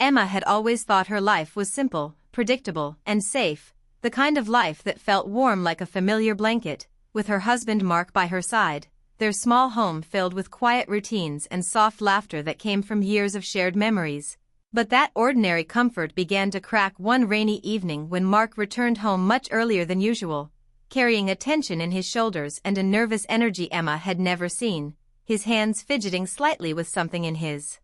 Emma had always thought her life was simple, predictable, and safe, the kind of life that felt warm like a familiar blanket, with her husband Mark by her side, their small home filled with quiet routines and soft laughter that came from years of shared memories. But that ordinary comfort began to crack one rainy evening when Mark returned home much earlier than usual, carrying a tension in his shoulders and a nervous energy Emma had never seen, his hands fidgeting slightly with something in his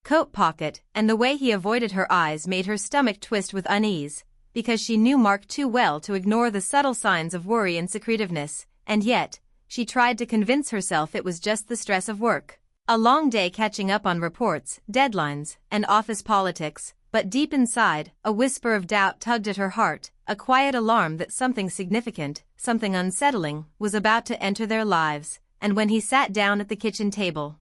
coat pocket, and the way he avoided her eyes made her stomach twist with unease, because she knew Mark too well to ignore the subtle signs of worry and secretiveness, and yet, she tried to convince herself it was just the stress of work. A long day catching up on reports, deadlines, and office politics, but deep inside, a whisper of doubt tugged at her heart, a quiet alarm that something significant, something unsettling, was about to enter their lives. And when he sat down at the kitchen table,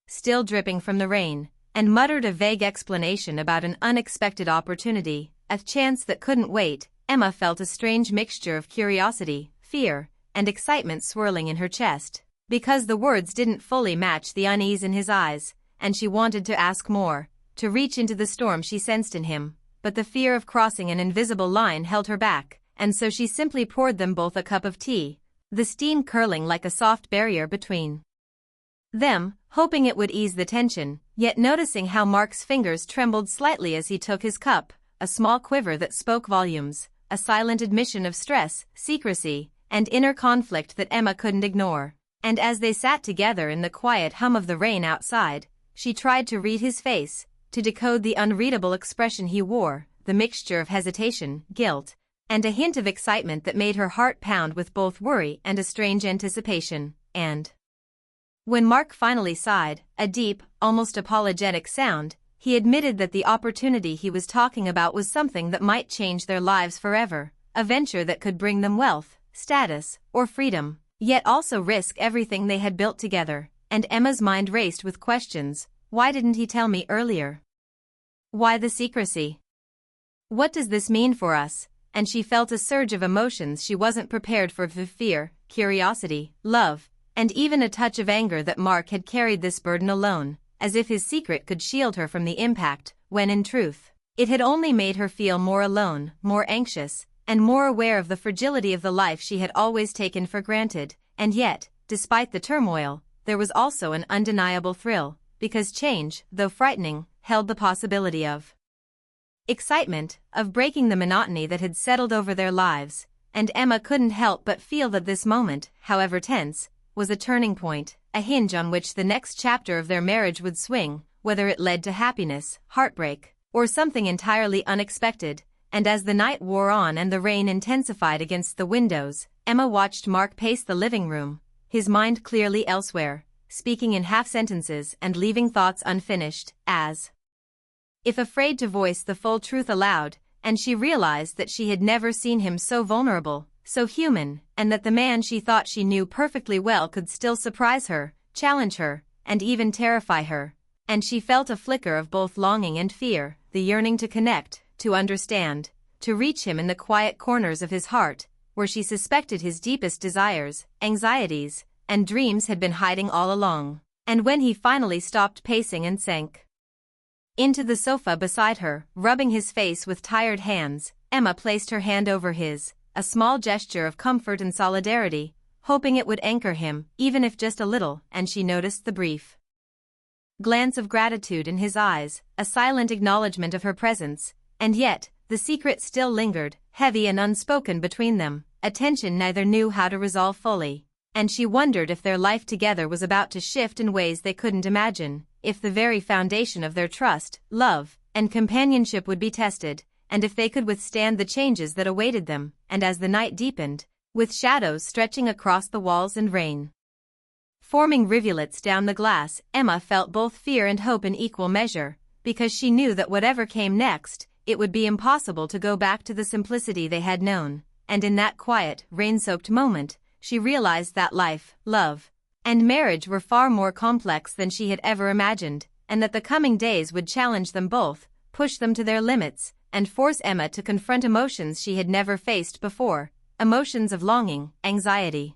still dripping from the rain, and muttered a vague explanation about an unexpected opportunity, a chance that couldn't wait, Emma felt a strange mixture of curiosity, fear, and excitement swirling in her chest, because the words didn't fully match the unease in his eyes, and she wanted to ask more, to reach into the storm she sensed in him, but the fear of crossing an invisible line held her back, and so she simply poured them both a cup of tea, the steam curling like a soft barrier between them, hoping it would ease the tension, yet noticing how Mark's fingers trembled slightly as he took his cup, a small quiver that spoke volumes, a silent admission of stress, secrecy, and inner conflict that Emma couldn't ignore. And as they sat together in the quiet hum of the rain outside, she tried to read his face, to decode the unreadable expression he wore, the mixture of hesitation, guilt, and a hint of excitement that made her heart pound with both worry and a strange anticipation. And when Mark finally sighed, a deep, almost apologetic sound, he admitted that the opportunity he was talking about was something that might change their lives forever, a venture that could bring them wealth, status, or freedom, yet also risk everything they had built together. And Emma's mind raced with questions. Why didn't he tell me earlier? Why the secrecy? What does this mean for us? And she felt a surge of emotions she wasn't prepared for: fear, curiosity, love, and even a touch of anger that Mark had carried this burden alone, as if his secret could shield her from the impact, when in truth, it had only made her feel more alone, more anxious, and more aware of the fragility of the life she had always taken for granted. And yet, despite the turmoil, there was also an undeniable thrill, because change, though frightening, held the possibility of excitement, of breaking the monotony that had settled over their lives, and Emma couldn't help but feel that this moment, however tense, was a turning point, a hinge on which the next chapter of their marriage would swing, whether it led to happiness, heartbreak, or something entirely unexpected. And as the night wore on and the rain intensified against the windows, Emma watched Mark pace the living room, his mind clearly elsewhere, speaking in half-sentences and leaving thoughts unfinished, as if afraid to voice the full truth aloud, and she realized that she had never seen him so vulnerable, so human, and that the man she thought she knew perfectly well could still surprise her, challenge her, and even terrify her. And she felt a flicker of both longing and fear, the yearning to connect, to understand, to reach him in the quiet corners of his heart, where she suspected his deepest desires, anxieties, and dreams had been hiding all along. And when he finally stopped pacing and sank into the sofa beside her, rubbing his face with tired hands, Emma placed her hand over his, a small gesture of comfort and solidarity, hoping it would anchor him, even if just a little, and she noticed the brief glance of gratitude in his eyes, a silent acknowledgement of her presence. And yet, the secret still lingered, heavy and unspoken between them, a tension neither knew how to resolve fully. And she wondered if their life together was about to shift in ways they couldn't imagine, if the very foundation of their trust, love, and companionship would be tested, and if they could withstand the changes that awaited them. And as the night deepened, with shadows stretching across the walls and rain forming rivulets down the glass, Emma felt both fear and hope in equal measure, because she knew that whatever came next, it would be impossible to go back to the simplicity they had known. And in that quiet, rain-soaked moment, she realized that life, love, and marriage were far more complex than she had ever imagined, and that the coming days would challenge them both, push them to their limits, and force Emma to confront emotions she had never faced before, emotions of longing, anxiety,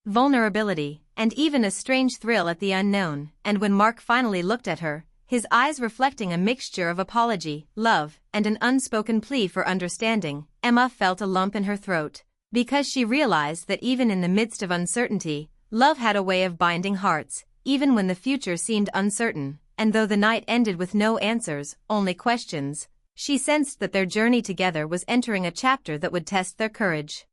vulnerability, and even a strange thrill at the unknown. And when Mark finally looked at her, his eyes reflecting a mixture of apology, love, and an unspoken plea for understanding. Emma felt a lump in her throat, because she realized that even in the midst of uncertainty, love had a way of binding hearts, even when the future seemed uncertain, and though the night ended with no answers, only questions, she sensed that their journey together was entering a chapter that would test their courage,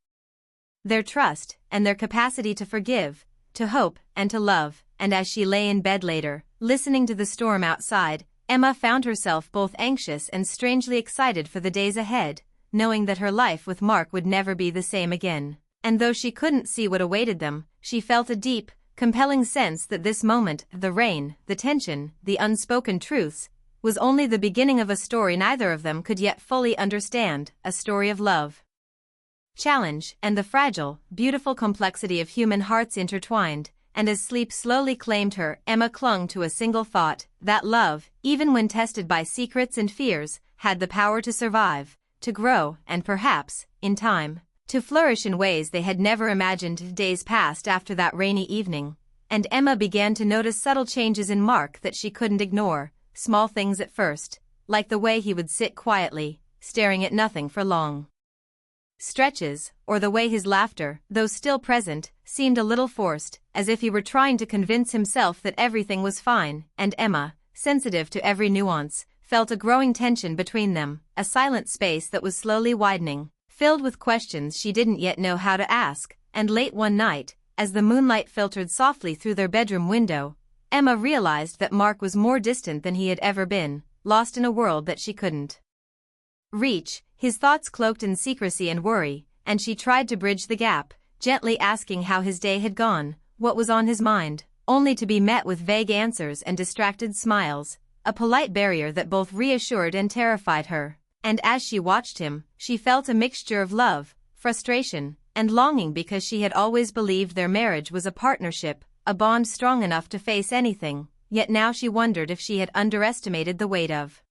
their trust, and their capacity to forgive, to hope, and to love. And as she lay in bed later, listening to the storm outside, Emma found herself both anxious and strangely excited for the days ahead, knowing that her life with Mark would never be the same again. And though she couldn't see what awaited them, she felt a deep, compelling sense that this moment, the rain, the tension, the unspoken truths, was only the beginning of a story neither of them could yet fully understand, a story of love, challenge, and the fragile, beautiful complexity of human hearts intertwined. And as sleep slowly claimed her, Emma clung to a single thought, that love, even when tested by secrets and fears, had the power to survive, to grow, and perhaps, in time, to flourish in ways they had never imagined. Days passed after that rainy evening, and Emma began to notice subtle changes in Mark that she couldn't ignore, small things at first, like the way he would sit quietly, staring at nothing for long stretches, or the way his laughter, though still present, seemed a little forced, as if he were trying to convince himself that everything was fine. And Emma, sensitive to every nuance, felt a growing tension between them, a silent space that was slowly widening, filled with questions she didn't yet know how to ask. And late one night, as the moonlight filtered softly through their bedroom window, Emma realized that Mark was more distant than he had ever been, lost in a world that she couldn't reach, his thoughts cloaked in secrecy and worry. And she tried to bridge the gap, gently asking how his day had gone, what was on his mind, only to be met with vague answers and distracted smiles, a polite barrier that both reassured and terrified her. And as she watched him, she felt a mixture of love, frustration, and longing, because she had always believed their marriage was a partnership, a bond strong enough to face anything. Yet now she wondered if she had underestimated the weight of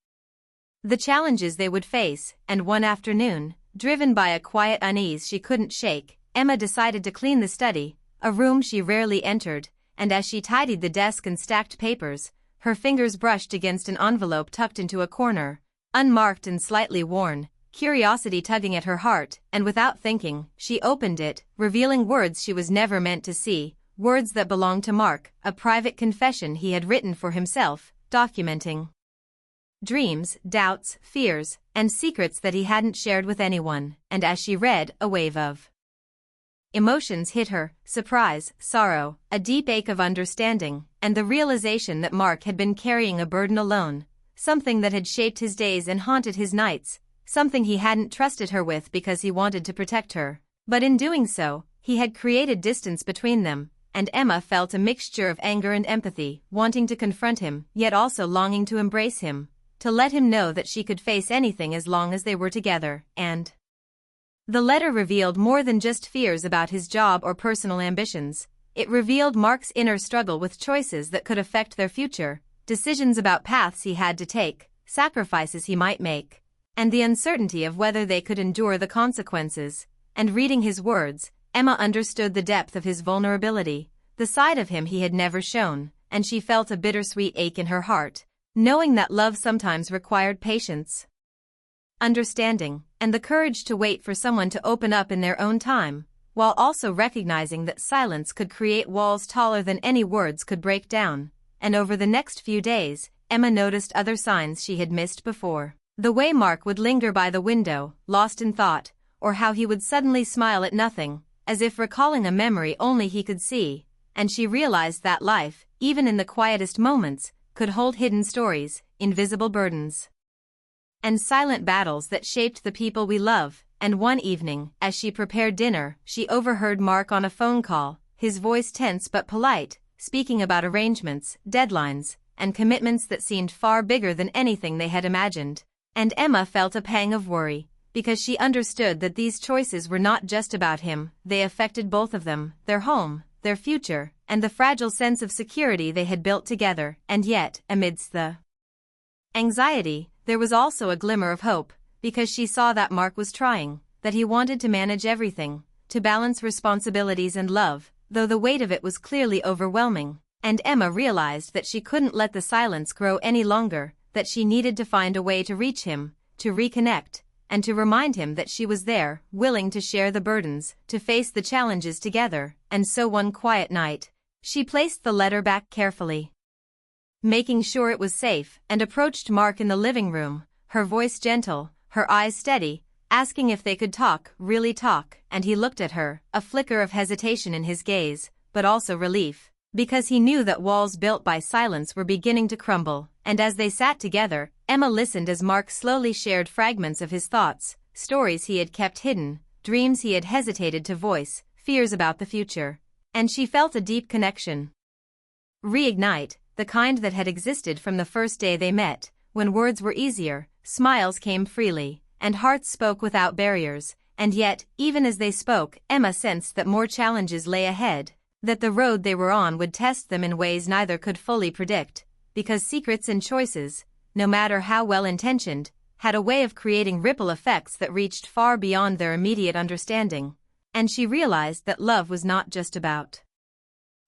the challenges they would face. And one afternoon, driven by a quiet unease she couldn't shake, Emma decided to clean the study, a room she rarely entered. And as she tidied the desk and stacked papers, her fingers brushed against an envelope tucked into a corner, unmarked and slightly worn, curiosity tugging at her heart. And without thinking, she opened it, revealing words she was never meant to see, words that belonged to Mark, a private confession he had written for himself, documenting dreams, doubts, fears, and secrets that he hadn't shared with anyone. And as she read, a wave of emotions hit her: surprise, sorrow, a deep ache of understanding, and the realization that Mark had been carrying a burden alone, something that had shaped his days and haunted his nights, something he hadn't trusted her with because he wanted to protect her. But in doing so, he had created distance between them. And Emma felt a mixture of anger and empathy, wanting to confront him, yet also longing to embrace him, to let him know that she could face anything as long as they were together. And the letter revealed more than just fears about his job or personal ambitions. It revealed Mark's inner struggle with choices that could affect their future, decisions about paths he had to take, sacrifices he might make, and the uncertainty of whether they could endure the consequences. And reading his words, Emma understood the depth of his vulnerability, the side of him he had never shown, and she felt a bittersweet ache in her heart, knowing that love sometimes required patience, understanding, and the courage to wait for someone to open up in their own time, while also recognizing that silence could create walls taller than any words could break down. And over the next few days, Emma noticed other signs she had missed before. The way Mark would linger by the window, lost in thought, or how he would suddenly smile at nothing, as if recalling a memory only he could see. And she realized that life, even in the quietest moments, could hold hidden stories, invisible burdens, and silent battles that shaped the people we love. And one evening, as she prepared dinner, she overheard Mark on a phone call, his voice tense but polite, speaking about arrangements, deadlines, and commitments that seemed far bigger than anything they had imagined. And Emma felt a pang of worry, because she understood that these choices were not just about him, they affected both of them, their home, their future, and the fragile sense of security they had built together. And yet, amidst the anxiety, there was also a glimmer of hope, because she saw that Mark was trying, that he wanted to manage everything, to balance responsibilities and love, though the weight of it was clearly overwhelming. and Emma realized that she couldn't let the silence grow any longer, that she needed to find a way to reach him, to reconnect, and to remind him that she was there, willing to share the burdens, to face the challenges together. And so one quiet night, she placed the letter back carefully, making sure it was safe, and approached Mark in the living room, her voice gentle, her eyes steady, asking if they could talk, really talk. And he looked at her, a flicker of hesitation in his gaze, but also relief, because he knew that walls built by silence were beginning to crumble. And as they sat together, Emma listened as Mark slowly shared fragments of his thoughts, stories he had kept hidden, dreams he had hesitated to voice, fears about the future. And she felt a deep connection reignite, the kind that had existed from the first day they met, when words were easier, smiles came freely, and hearts spoke without barriers. And yet, even as they spoke, Emma sensed that more challenges lay ahead, that the road they were on would test them in ways neither could fully predict, because secrets and choices, no matter how well-intentioned, had a way of creating ripple effects that reached far beyond their immediate understanding. And she realized that love was not just about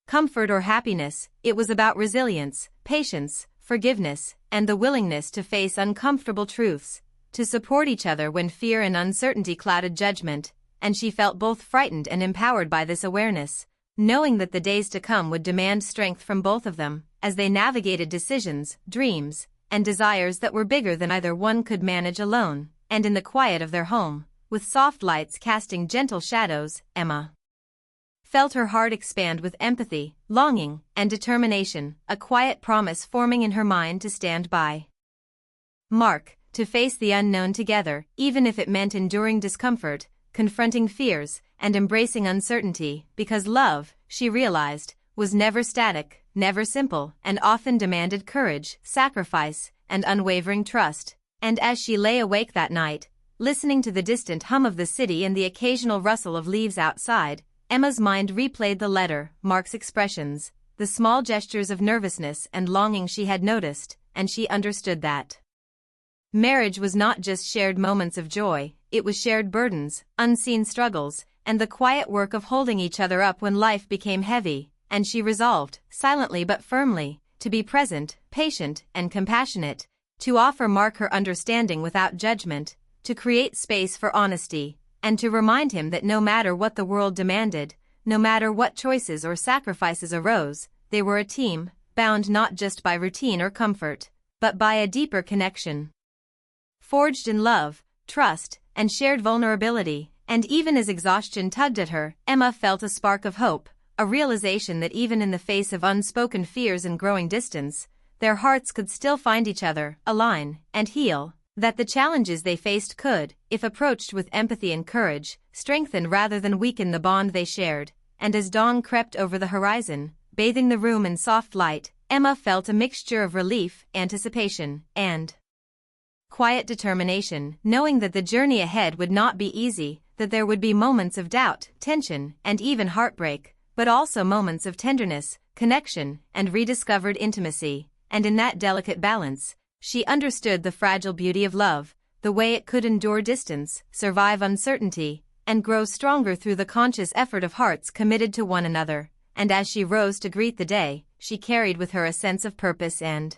comfort or happiness, it was about resilience, patience, forgiveness, and the willingness to face uncomfortable truths, to support each other when fear and uncertainty clouded judgment. And she felt both frightened and empowered by this awareness, knowing that the days to come would demand strength from both of them, as they navigated decisions, dreams, and desires that were bigger than either one could manage alone. And in the quiet of their home, with soft lights casting gentle shadows, Emma felt her heart expand with empathy, longing, and determination, a quiet promise forming in her mind to stand by Mark, to face the unknown together, even if it meant enduring discomfort, confronting fears, and embracing uncertainty, because love, she realized, was never static, never simple, and often demanded courage, sacrifice, and unwavering trust. And as she lay awake that night, listening to the distant hum of the city and the occasional rustle of leaves outside, Emma's mind replayed the letter, Mark's expressions, the small gestures of nervousness and longing she had noticed, and she understood that marriage was not just shared moments of joy, it was shared burdens, unseen struggles, and the quiet work of holding each other up when life became heavy. And she resolved, silently but firmly, to be present, patient, and compassionate, to offer Mark her understanding without judgment, to create space for honesty, and to remind him that no matter what the world demanded, no matter what choices or sacrifices arose, they were a team, bound not just by routine or comfort, but by a deeper connection, forged in love, trust, and shared vulnerability. And even as exhaustion tugged at her, Emma felt a spark of hope, a realization that even in the face of unspoken fears and growing distance, their hearts could still find each other, align, and heal, that the challenges they faced could, if approached with empathy and courage, strengthen rather than weaken the bond they shared. And as dawn crept over the horizon, bathing the room in soft light, Emma felt a mixture of relief, anticipation, and quiet determination, knowing that the journey ahead would not be easy, that there would be moments of doubt, tension, and even heartbreak, but also moments of tenderness, connection, and rediscovered intimacy. And in that delicate balance, she understood the fragile beauty of love, the way it could endure distance, survive uncertainty, and grow stronger through the conscious effort of hearts committed to one another. And as she rose to greet the day, she carried with her a sense of purpose and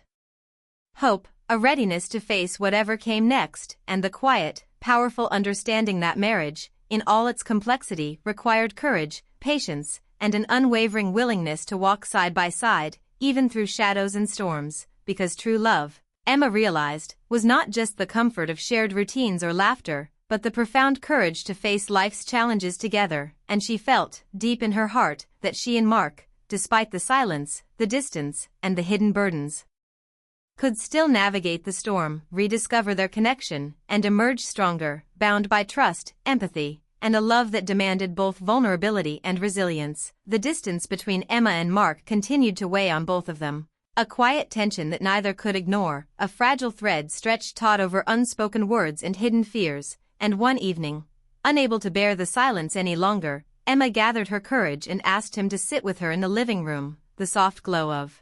hope, a readiness to face whatever came next, and the quiet, powerful understanding that marriage, in all its complexity, required courage, patience, and an unwavering willingness to walk side by side, even through shadows and storms, because true love, Emma realized, was not just the comfort of shared routines or laughter, but the profound courage to face life's challenges together. And she felt, deep in her heart, that she and Mark, despite the silence, the distance, and the hidden burdens, could still navigate the storm, rediscover their connection, and emerge stronger, bound by trust, empathy, and a love that demanded both vulnerability and resilience. The distance between Emma and Mark continued to weigh on both of them, a quiet tension that neither could ignore, a fragile thread stretched taut over unspoken words and hidden fears. And one evening, unable to bear the silence any longer, Emma gathered her courage and asked him to sit with her in the living room, the soft glow of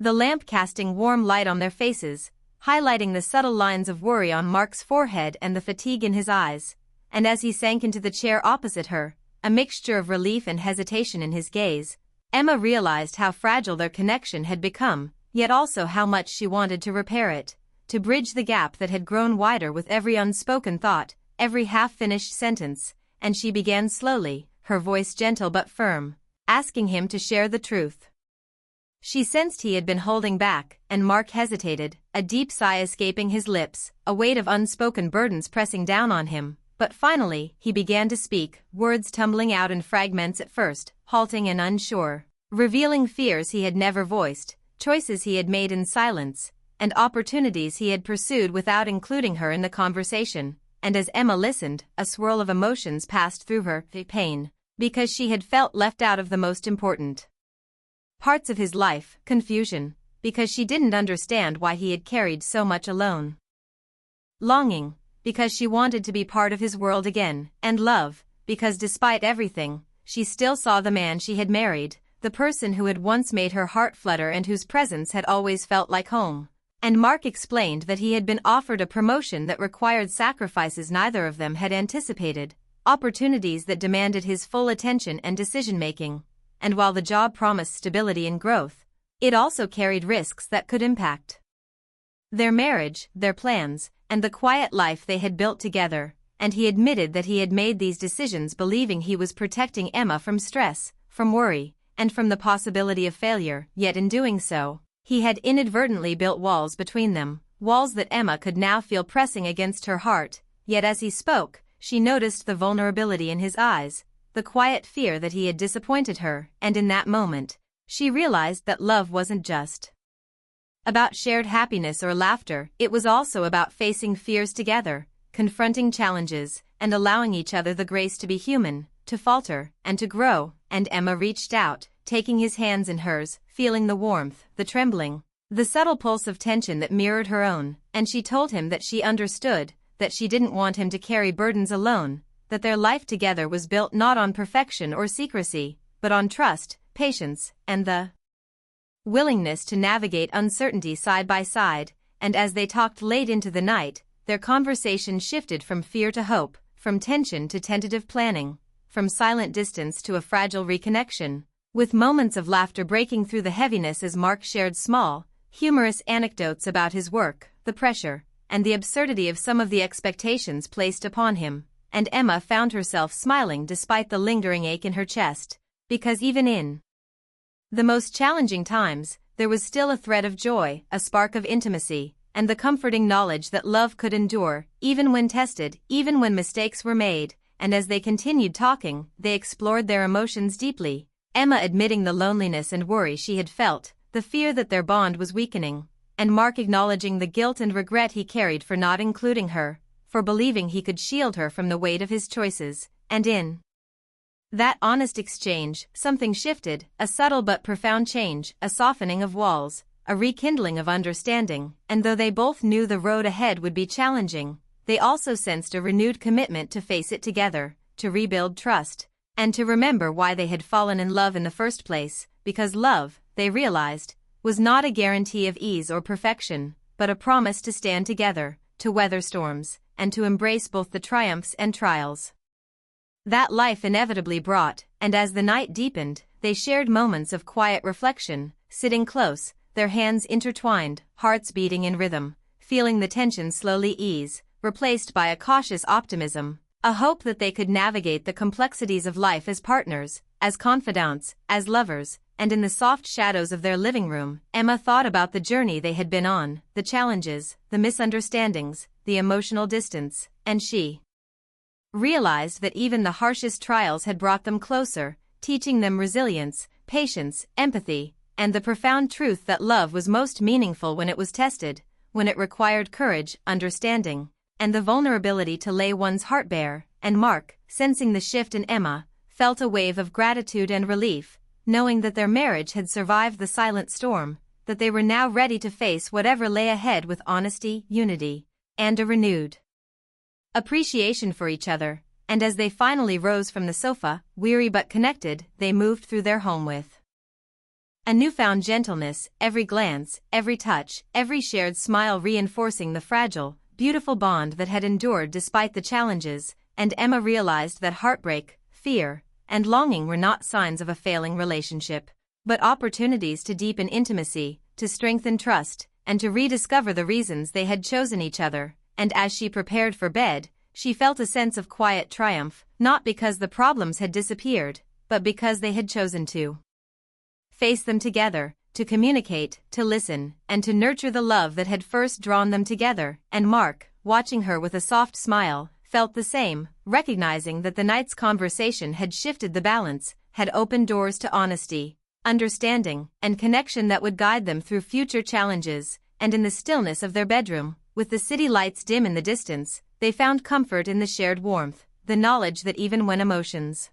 the lamp casting warm light on their faces, highlighting the subtle lines of worry on Mark's forehead and the fatigue in his eyes. And as he sank into the chair opposite her, a mixture of relief and hesitation in his gaze, Emma realized how fragile their connection had become, yet also how much she wanted to repair it, to bridge the gap that had grown wider with every unspoken thought, every half-finished sentence, and she began slowly, her voice gentle but firm, asking him to share the truth. She sensed he had been holding back, and Mark hesitated, a deep sigh escaping his lips, a weight of unspoken burdens pressing down on him. But finally, he began to speak, words tumbling out in fragments at first, halting and unsure, revealing fears he had never voiced, choices he had made in silence, and opportunities he had pursued without including her in the conversation. And as Emma listened, a swirl of emotions passed through her, pain, because she had felt left out of the most important parts of his life, confusion, because she didn't understand why he had carried so much alone, longing, because she wanted to be part of his world again, and love, because despite everything, she still saw the man she had married, the person who had once made her heart flutter and whose presence had always felt like home. And Mark explained that he had been offered a promotion that required sacrifices neither of them had anticipated, opportunities that demanded his full attention and decision-making. And while the job promised stability and growth, it also carried risks that could impact their marriage, their plans, and the quiet life they had built together, and he admitted that he had made these decisions believing he was protecting Emma from stress, from worry, and from the possibility of failure, yet in doing so, he had inadvertently built walls between them, walls that Emma could now feel pressing against her heart, yet as he spoke, she noticed the vulnerability in his eyes, the quiet fear that he had disappointed her, and in that moment, she realized that love wasn't just about shared happiness or laughter, it was also about facing fears together, confronting challenges, and allowing each other the grace to be human, to falter, and to grow. And Emma reached out, taking his hands in hers, feeling the warmth, the trembling, the subtle pulse of tension that mirrored her own, and she told him that she understood, that she didn't want him to carry burdens alone, that their life together was built not on perfection or secrecy, but on trust, patience, and the willingness to navigate uncertainty side by side. And as they talked late into the night, their conversation shifted from fear to hope, from tension to tentative planning, from silent distance to a fragile reconnection, with moments of laughter breaking through the heaviness as Mark shared small, humorous anecdotes about his work, the pressure, and the absurdity of some of the expectations placed upon him. And Emma found herself smiling despite the lingering ache in her chest, because even in the most challenging times, there was still a thread of joy, a spark of intimacy, and the comforting knowledge that love could endure, even when tested, even when mistakes were made. And as they continued talking, they explored their emotions deeply, Emma admitting the loneliness and worry she had felt, the fear that their bond was weakening, and Mark acknowledging the guilt and regret he carried for not including her, for believing he could shield her from the weight of his choices. And in that honest exchange, something shifted, a subtle but profound change, a softening of walls, a rekindling of understanding. And though they both knew the road ahead would be challenging, they also sensed a renewed commitment to face it together, to rebuild trust, and to remember why they had fallen in love in the first place, because love, they realized, was not a guarantee of ease or perfection, but a promise to stand together, to weather storms, and to embrace both the triumphs and trials that life inevitably brought. And as the night deepened, they shared moments of quiet reflection, sitting close, their hands intertwined, hearts beating in rhythm, feeling the tension slowly ease, replaced by a cautious optimism, a hope that they could navigate the complexities of life as partners, as confidants, as lovers. And in the soft shadows of their living room, Emma thought about the journey they had been on, the challenges, the misunderstandings, the emotional distance, and she realized that even the harshest trials had brought them closer, teaching them resilience, patience, empathy, and the profound truth that love was most meaningful when it was tested, when it required courage, understanding, and the vulnerability to lay one's heart bare. And Mark, sensing the shift in Emma, felt a wave of gratitude and relief, knowing that their marriage had survived the silent storm, that they were now ready to face whatever lay ahead with honesty, unity, and a renewed appreciation for each other. And as they finally rose from the sofa, weary but connected, they moved through their home with a newfound gentleness, every glance, every touch, every shared smile reinforcing the fragile, beautiful bond that had endured despite the challenges. And Emma realized that heartbreak, fear, and longing were not signs of a failing relationship, but opportunities to deepen intimacy, to strengthen trust, and to rediscover the reasons they had chosen each other. And as she prepared for bed, she felt a sense of quiet triumph, not because the problems had disappeared, but because they had chosen to face them together, to communicate, to listen, and to nurture the love that had first drawn them together. And Mark, watching her with a soft smile, felt the same, recognizing that the night's conversation had shifted the balance, had opened doors to honesty, understanding, and connection that would guide them through future challenges. And in the stillness of their bedroom, with the city lights dim in the distance, they found comfort in the shared warmth, the knowledge that even when emotions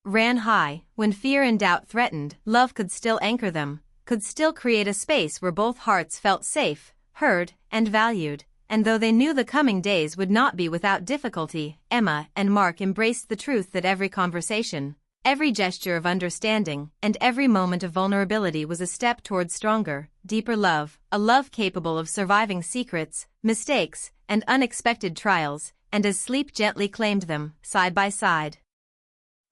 ran high, when fear and doubt threatened, love could still anchor them, could still create a space where both hearts felt safe, heard, and valued. And though they knew the coming days would not be without difficulty, Emma and Mark embraced the truth that every conversation, every gesture of understanding, and every moment of vulnerability was a step towards stronger, deeper love, a love capable of surviving secrets, mistakes, and unexpected trials. And as sleep gently claimed them, side by side,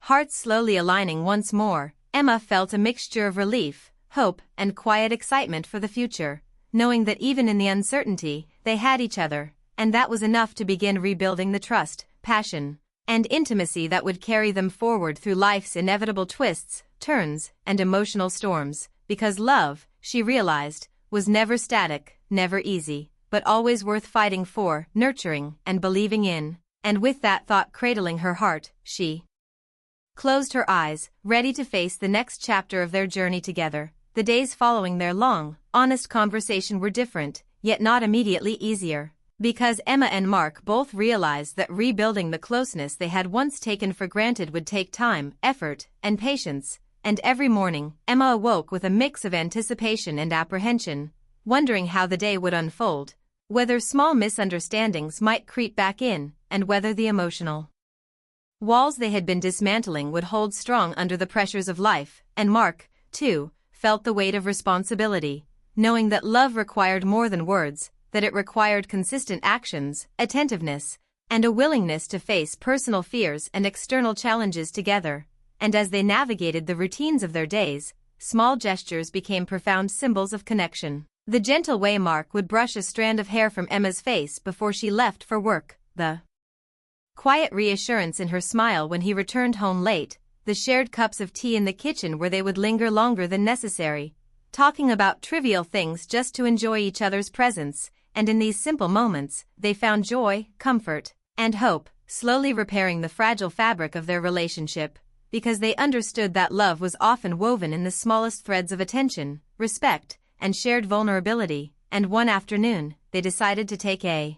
hearts slowly aligning once more, Emma felt a mixture of relief, hope, and quiet excitement for the future, knowing that even in the uncertainty, they had each other, and that was enough to begin rebuilding the trust, passion, and intimacy that would carry them forward through life's inevitable twists, turns, and emotional storms. Because love, she realized, was never static, never easy, but always worth fighting for, nurturing, and believing in. And with that thought cradling her heart, she closed her eyes, ready to face the next chapter of their journey together. The days following their long, honest conversation were different, yet not immediately easier, because Emma and Mark both realized that rebuilding the closeness they had once taken for granted would take time, effort, and patience. And every morning, Emma awoke with a mix of anticipation and apprehension, wondering how the day would unfold, whether small misunderstandings might creep back in, and whether the emotional walls they had been dismantling would hold strong under the pressures of life. And Mark, too, felt the weight of responsibility, knowing that love required more than words, that it required consistent actions, attentiveness, and a willingness to face personal fears and external challenges together. And as they navigated the routines of their days, small gestures became profound symbols of connection. The gentle way Mark would brush a strand of hair from Emma's face before she left for work, the quiet reassurance in her smile when he returned home late, the shared cups of tea in the kitchen where they would linger longer than necessary, talking about trivial things just to enjoy each other's presence. And in these simple moments, they found joy, comfort, and hope, slowly repairing the fragile fabric of their relationship, because they understood that love was often woven in the smallest threads of attention, respect, and shared vulnerability. And one afternoon, they decided to take a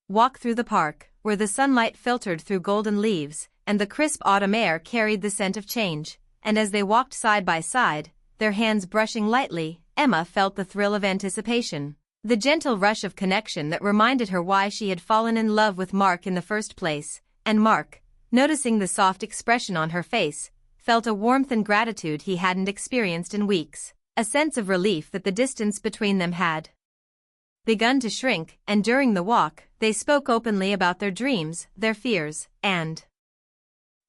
walk through the park, where the sunlight filtered through golden leaves, and the crisp autumn air carried the scent of change. And as they walked side by side, their hands brushing lightly, Emma felt the thrill of anticipation, the gentle rush of connection that reminded her why she had fallen in love with Mark in the first place. And Mark, noticing the soft expression on her face, felt a warmth and gratitude he hadn't experienced in weeks, a sense of relief that the distance between them had begun to shrink. And during the walk, they spoke openly about their dreams, their fears, and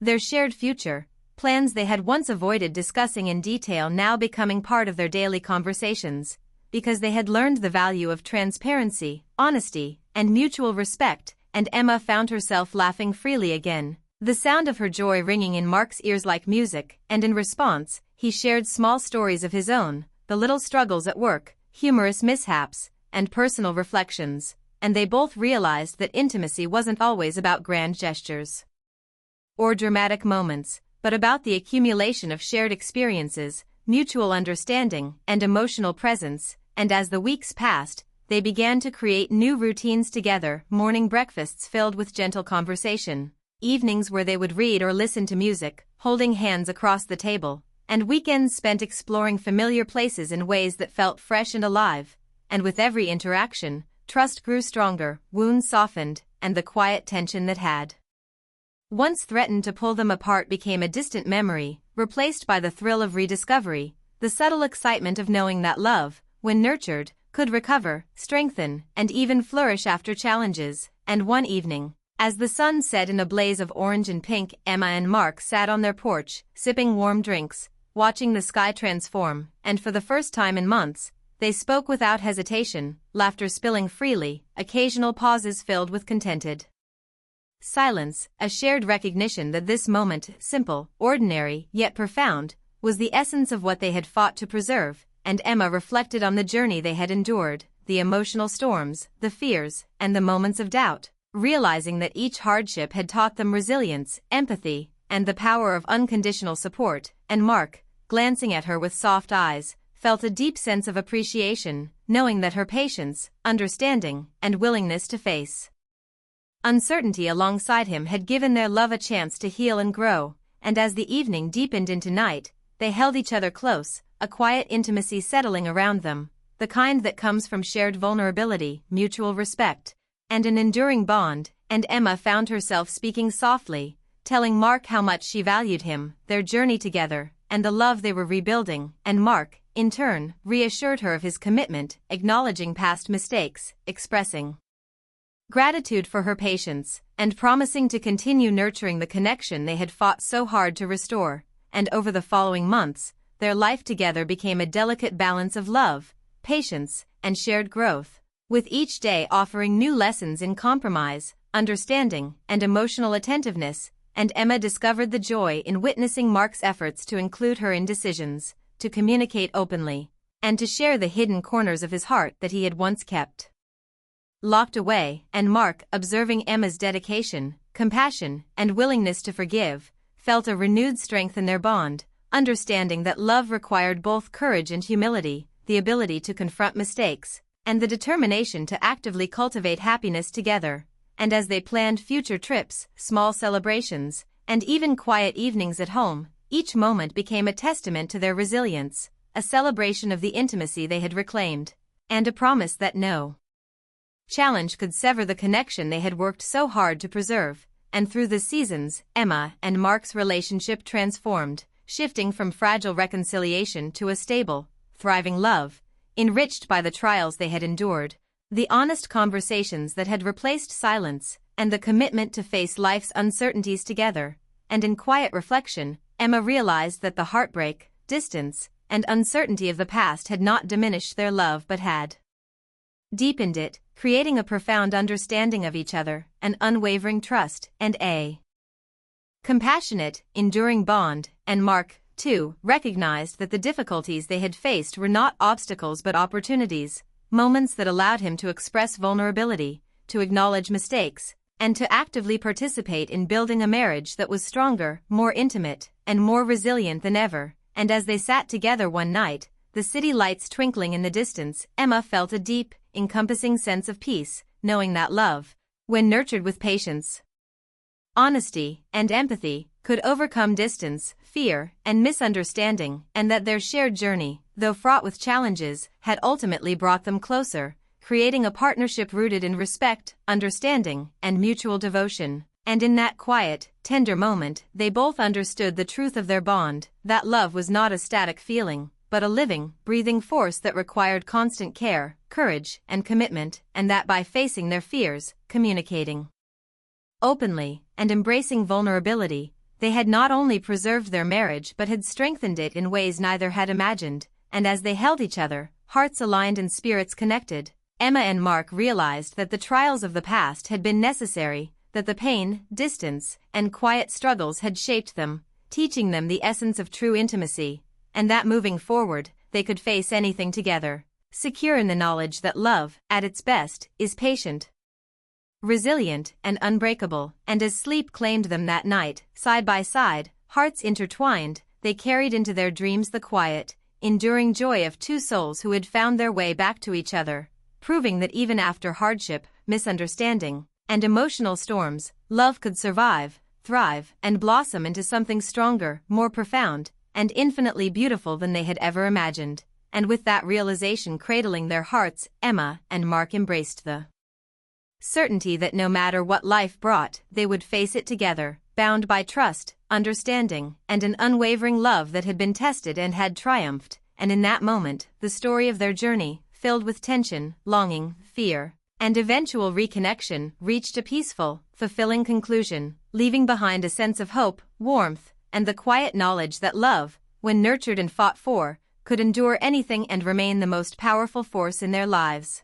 their shared future, plans they had once avoided discussing in detail now becoming part of their daily conversations, because they had learned the value of transparency, honesty, and mutual respect. And Emma found herself laughing freely again, the sound of her joy ringing in Mark's ears like music. And in response, he shared small stories of his own, the little struggles at work, humorous mishaps, and personal reflections. And they both realized that intimacy wasn't always about grand gestures or dramatic moments, but about the accumulation of shared experiences, mutual understanding, and emotional presence. And as the weeks passed, they began to create new routines together, morning breakfasts filled with gentle conversation, evenings where they would read or listen to music, holding hands across the table, and weekends spent exploring familiar places in ways that felt fresh and alive. And with every interaction, trust grew stronger, wounds softened, and the quiet tension that had once threatened to pull them apart became a distant memory, replaced by the thrill of rediscovery, the subtle excitement of knowing that love, when nurtured, could recover, strengthen, and even flourish after challenges. And one evening, As the sun set in a blaze of orange and pink, Emma and Mark sat on their porch, sipping warm drinks, watching the sky transform, and for the first time in months, they spoke without hesitation, laughter spilling freely, occasional pauses filled with contented silence, a shared recognition that this moment, simple, ordinary, yet profound, was the essence of what they had fought to preserve, and Emma reflected on the journey they had endured, the emotional storms, the fears, and the moments of doubt, realizing that each hardship had taught them resilience, empathy, and the power of unconditional support, and Mark, glancing at her with soft eyes, felt a deep sense of appreciation, knowing that her patience, understanding, and willingness to face uncertainty alongside him had given their love a chance to heal and grow, and as the evening deepened into night, they held each other close, a quiet intimacy settling around them, the kind that comes from shared vulnerability, mutual respect, and an enduring bond, and Emma found herself speaking softly, telling Mark how much she valued him, their journey together, and the love they were rebuilding, and Mark, in turn, reassured her of his commitment, acknowledging past mistakes, expressing gratitude for her patience, and promising to continue nurturing the connection they had fought so hard to restore, and over the following months, their life together became a delicate balance of love, patience, and shared growth, with each day offering new lessons in compromise, understanding, and emotional attentiveness, and Emma discovered the joy in witnessing Mark's efforts to include her in decisions, to communicate openly, and to share the hidden corners of his heart that he had once kept locked away, and Mark, observing Emma's dedication, compassion, and willingness to forgive, felt a renewed strength in their bond, understanding that love required both courage and humility, the ability to confront mistakes, and the determination to actively cultivate happiness together. And as they planned future trips, small celebrations, and even quiet evenings at home, each moment became a testament to their resilience, a celebration of the intimacy they had reclaimed, and a promise that no challenge could sever the connection they had worked so hard to preserve. And through the seasons, Emma and Mark's relationship transformed, shifting from fragile reconciliation to a stable, thriving love, enriched by the trials they had endured, the honest conversations that had replaced silence, and the commitment to face life's uncertainties together. And in quiet reflection, Emma realized that the heartbreak, distance, and uncertainty of the past had not diminished their love but had deepened it, creating a profound understanding of each other, an unwavering trust, and a compassionate, enduring bond. And Mark, too, recognized that the difficulties they had faced were not obstacles but opportunities, moments that allowed him to express vulnerability, to acknowledge mistakes, and to actively participate in building a marriage that was stronger, more intimate, and more resilient than ever. And as they sat together one night, the city lights twinkling in the distance, Emma felt a deep, encompassing sense of peace, knowing that love, when nurtured with patience, honesty, and empathy, could overcome distance, fear, and misunderstanding, and that their shared journey, though fraught with challenges, had ultimately brought them closer, creating a partnership rooted in respect, understanding, and mutual devotion. And in that quiet, tender moment, they both understood the truth of their bond, that love was not a static feeling, but a living, breathing force that required constant care, courage, and commitment, and that by facing their fears, communicating openly, and embracing vulnerability, they had not only preserved their marriage but had strengthened it in ways neither had imagined. And as they held each other, hearts aligned and spirits connected, Emma and Mark realized that the trials of the past had been necessary, that the pain, distance, and quiet struggles had shaped them, teaching them the essence of true intimacy, and that moving forward, they could face anything together, secure in the knowledge that love, at its best, is patient, resilient, and unbreakable. And as sleep claimed them that night, side by side, hearts intertwined, they carried into their dreams the quiet, enduring joy of two souls who had found their way back to each other, proving that even after hardship, misunderstanding, and emotional storms, love could survive, thrive, and blossom into something stronger, more profound, and infinitely beautiful than they had ever imagined. And with that realization cradling their hearts, Emma and Mark embraced the certainty that no matter what life brought, they would face it together, bound by trust, understanding, and an unwavering love that had been tested and had triumphed. And in that moment, the story of their journey, filled with tension, longing, fear, and eventual reconnection reached a peaceful, fulfilling conclusion, leaving behind a sense of hope, warmth, and the quiet knowledge that love, when nurtured and fought for, could endure anything and remain the most powerful force in their lives.